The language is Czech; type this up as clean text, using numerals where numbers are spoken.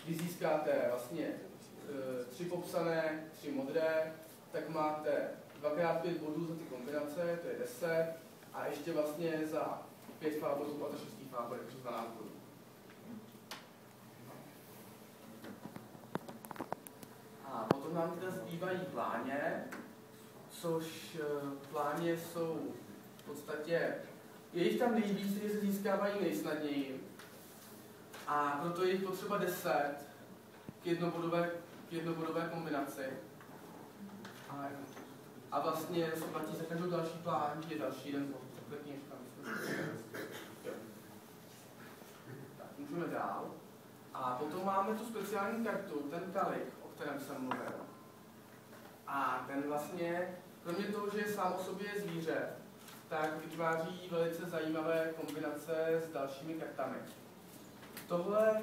když získáte vlastně 3 popsané, 3 modré, tak máte 2x5 bodů za ty kombinace, to je 10, a ještě vlastně za 5 fáborů a za 6 fáborů, takže 12 bodů. A potom nám teda zbývají pláně, což pláně jsou v podstatě, je jich tam nejvíc, kteří se získávají nejsnadněji. A proto je jich potřeba 10 k jednobodové kombinaci. A vlastně se platí za každou další plán, je další jeden bod. Tak, můžeme dál. A potom máme tu speciální kartu, ten kalich, o kterém jsem mluvil. A ten vlastně, kromě toho, že je sám o sobě zvíře, tak vytváří velice zajímavé kombinace s dalšími kartami. Tohle